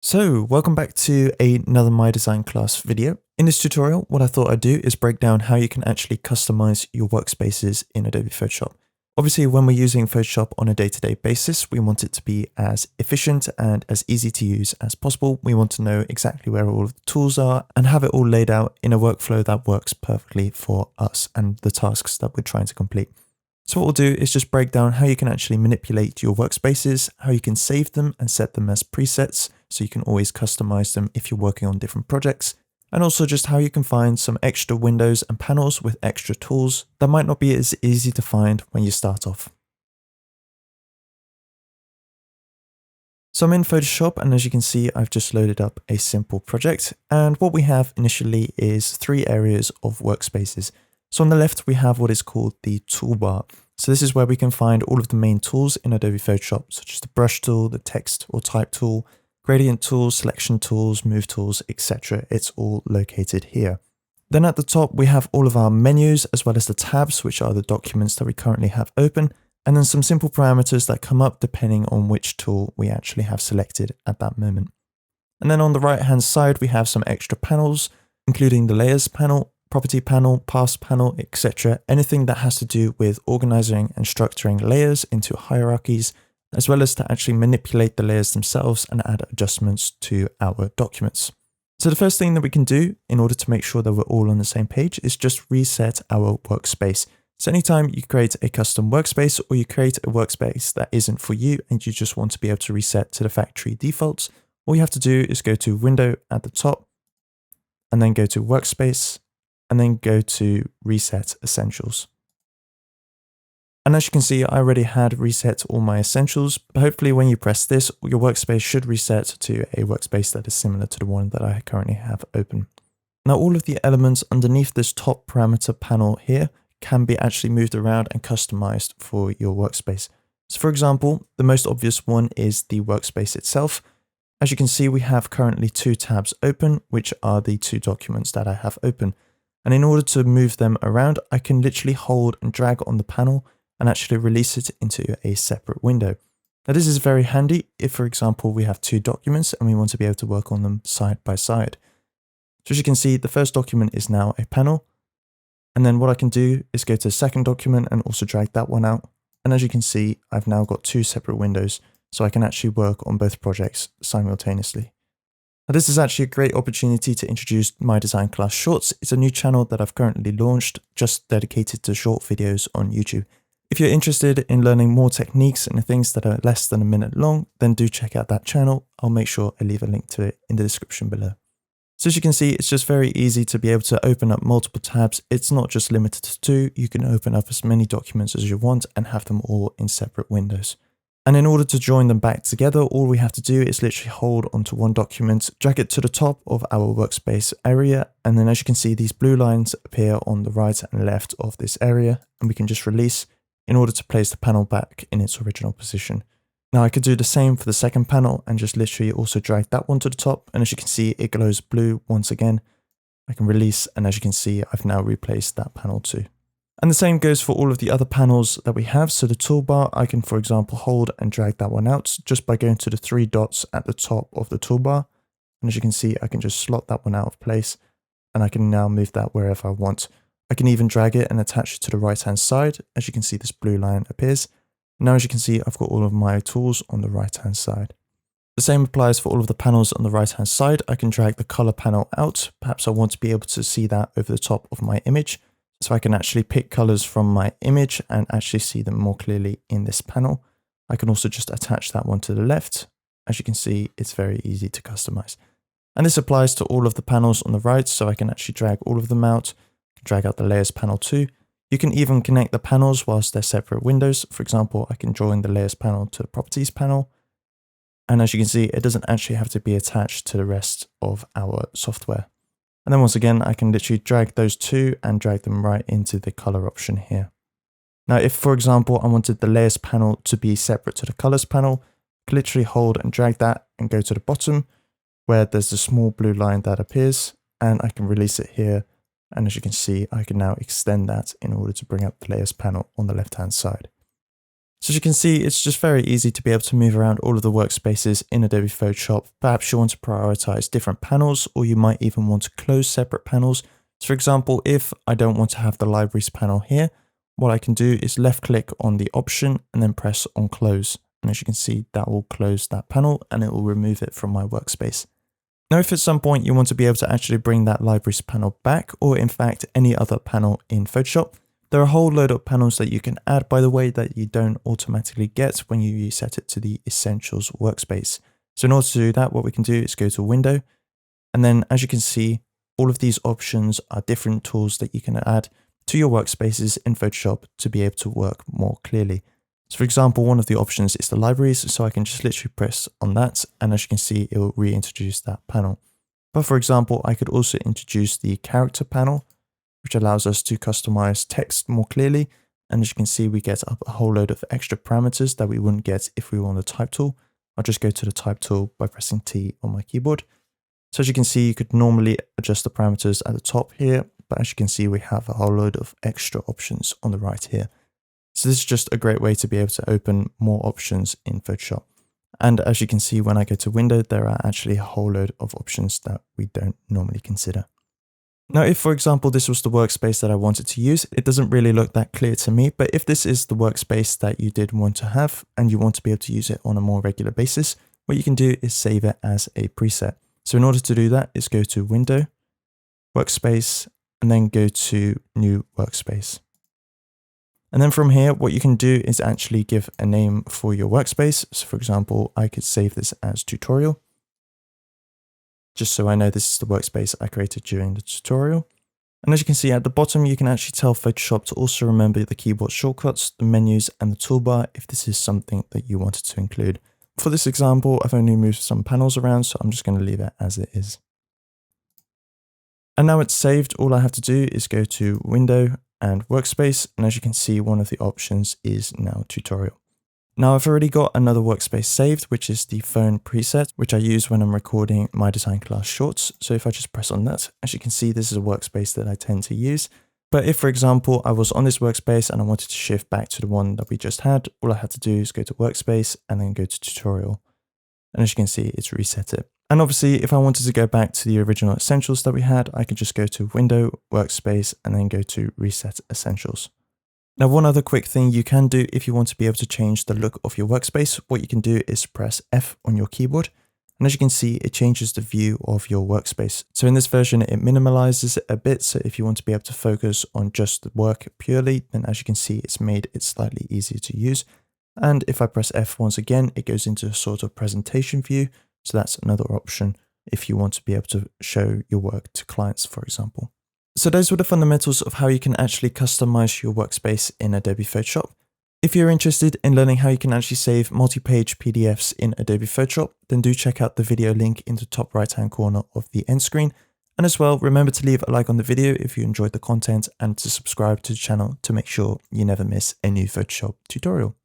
So, welcome back to another My Design class video. In this tutorial, what I thought I'd do is break down how you can actually customize your workspaces in Adobe Photoshop. Obviously, when we're using Photoshop on a day-to-day basis, we want it to be as efficient and as easy to use as possible. We want to know exactly where all of the tools are and have it all laid out in a workflow that works perfectly for us and the tasks that we're trying to complete. So what we'll do is just break down how you can actually manipulate your workspaces, how you can save them and set them as presets so you can always customize them if you're working on different projects, and also just how you can find some extra windows and panels with extra tools that might not be as easy to find when you start off. So I'm in Photoshop, and as you can see, I've just loaded up a simple project, and what we have initially is three areas of workspaces. So on the left, we have what is called the toolbar. So this is where we can find all of the main tools in Adobe Photoshop, such as the brush tool, the text or type tool, gradient tools, selection tools, move tools, etc. It's all located here. Then at the top, we have all of our menus, as well as the tabs, which are the documents that we currently have open, and then some simple parameters that come up depending on which tool we actually have selected at that moment. And then on the right hand side, we have some extra panels, including the layers panel, property panel, path panel, etc. Anything that has to do with organizing and structuring layers into hierarchies, as well as to actually manipulate the layers themselves and add adjustments to our documents. So the first thing that we can do in order to make sure that we're all on the same page is just reset our workspace. So anytime you create a custom workspace or you create a workspace that isn't for you and you just want to be able to reset to the factory defaults, all you have to do is go to Window at the top and then go to Workspace and then go to Reset Essentials. And as you can see, I already had reset all my essentials, but hopefully when you press this, your workspace should reset to a workspace that is similar to the one that I currently have open. Now, all of the elements underneath this top parameter panel here can be actually moved around and customized for your workspace. So for example, the most obvious one is the workspace itself. As you can see, we have currently two tabs open, which are the two documents that I have open. And in order to move them around, I can literally hold and drag on the panel and actually release it into a separate window. Now this is very handy if, for example, we have two documents and we want to be able to work on them side by side. So as you can see, the first document is now a panel. And then what I can do is go to the second document and also drag that one out. And as you can see, I've now got two separate windows, so I can actually work on both projects simultaneously. Now this is actually a great opportunity to introduce My Design Class Shorts. It's a new channel that I've currently launched, just dedicated to short videos on YouTube. If you're interested in learning more techniques and things that are less than a minute long, then do check out that channel. I'll make sure I leave a link to it in the description below. So as you can see, it's just very easy to be able to open up multiple tabs. It's not just limited to two. You can open up as many documents as you want and have them all in separate windows. And in order to join them back together, all we have to do is literally hold onto one document, drag it to the top of our workspace area. And then as you can see, these blue lines appear on the right and left of this area, and we can just release in order to place the panel back in its original position. Now I could do the same for the second panel and just literally also drag that one to the top. And as you can see, it glows blue once again. I can release, and as you can see, I've now replaced that panel too. And the same goes for all of the other panels that we have. So the toolbar, I can, for example, hold and drag that one out just by going to the three dots at the top of the toolbar. And as you can see, I can just slot that one out of place and I can now move that wherever I want. I can even drag it and attach it to the right-hand side. As you can see, this blue line appears. Now, as you can see, I've got all of my tools on the right-hand side. The same applies for all of the panels on the right-hand side. I can drag the color panel out. Perhaps I want to be able to see that over the top of my image. So I can actually pick colors from my image and actually see them more clearly in this panel. I can also just attach that one to the left. As you can see, it's very easy to customize. And this applies to all of the panels on the right. So I can actually drag all of them out, drag out the layers panel too. You can even connect the panels whilst they're separate windows. For example, I can join the layers panel to the properties panel. And as you can see, it doesn't actually have to be attached to the rest of our software. And then once again, I can literally drag those two and drag them right into the color option here. Now, if, for example, I wanted the layers panel to be separate to the colors panel, I can literally hold and drag that and go to the bottom where there's the small blue line that appears, and I can release it here. And as you can see, I can now extend that in order to bring up the layers panel on the left-hand side. So as you can see, it's just very easy to be able to move around all of the workspaces in Adobe Photoshop. Perhaps you want to prioritize different panels, or you might even want to close separate panels. So for example, if I don't want to have the libraries panel here, what I can do is left click on the option and then press on close. And as you can see, that will close that panel and it will remove it from my workspace. Now, if at some point you want to be able to actually bring that libraries panel back, or in fact any other panel in Photoshop, there are a whole load of panels that you can add, by the way, that you don't automatically get when you reset it to the Essentials workspace. So in order to do that, what we can do is go to Window. And then as you can see, all of these options are different tools that you can add to your workspaces in Photoshop to be able to work more clearly. So for example, one of the options is the libraries. So I can just literally press on that. And as you can see, it will reintroduce that panel. But for example, I could also introduce the character panel, which allows us to customize text more clearly. And as you can see, we get a whole load of extra parameters that we wouldn't get if we were on the type tool. I'll just go to the type tool by pressing T on my keyboard. So as you can see, you could normally adjust the parameters at the top here, but as you can see, we have a whole load of extra options on the right here. So this is just a great way to be able to open more options in Photoshop. And as you can see, when I go to Window, there are actually a whole load of options that we don't normally consider. Now, if, for example, this was the workspace that I wanted to use, it doesn't really look that clear to me, but if this is the workspace that you did want to have and you want to be able to use it on a more regular basis, what you can do is save it as a preset. So in order to do that, is go to Window, Workspace, and then go to New Workspace. And then from here, what you can do is actually give a name for your workspace. So for example, I could save this as tutorial, just so I know this is the workspace I created during the tutorial. And as you can see at the bottom, you can actually tell Photoshop to also remember the keyboard shortcuts, the menus, and the toolbar if this is something that you wanted to include. For this example, I've only moved some panels around, so I'm just going to leave it as it is. And now it's saved. All I have to do is go to Window and Workspace. And as you can see, one of the options is now Tutorial. Now I've already got another workspace saved, which is the phone preset, which I use when I'm recording my design class shorts. So if I just press on that, as you can see, this is a workspace that I tend to use. But if, for example, I was on this workspace and I wanted to shift back to the one that we just had, all I had to do is go to Workspace and then go to Tutorial. And as you can see, it's reset it. And obviously, if I wanted to go back to the original Essentials that we had, I could just go to Window, Workspace, and then go to Reset Essentials. Now, one other quick thing you can do if you want to be able to change the look of your workspace, what you can do is press F on your keyboard. And as you can see, it changes the view of your workspace. So in this version, it minimalizes it a bit. So if you want to be able to focus on just the work purely, then as you can see, it's made it slightly easier to use. And if I press F once again, it goes into a sort of presentation view. So that's another option if you want to be able to show your work to clients, for example. So those were the fundamentals of how you can actually customize your workspace in Adobe Photoshop. If you're interested in learning how you can actually save multi-page PDFs in Adobe Photoshop, then do check out the video link in the top right-hand corner of the end screen. And as well, remember to leave a like on the video if you enjoyed the content and to subscribe to the channel to make sure you never miss a new Photoshop tutorial.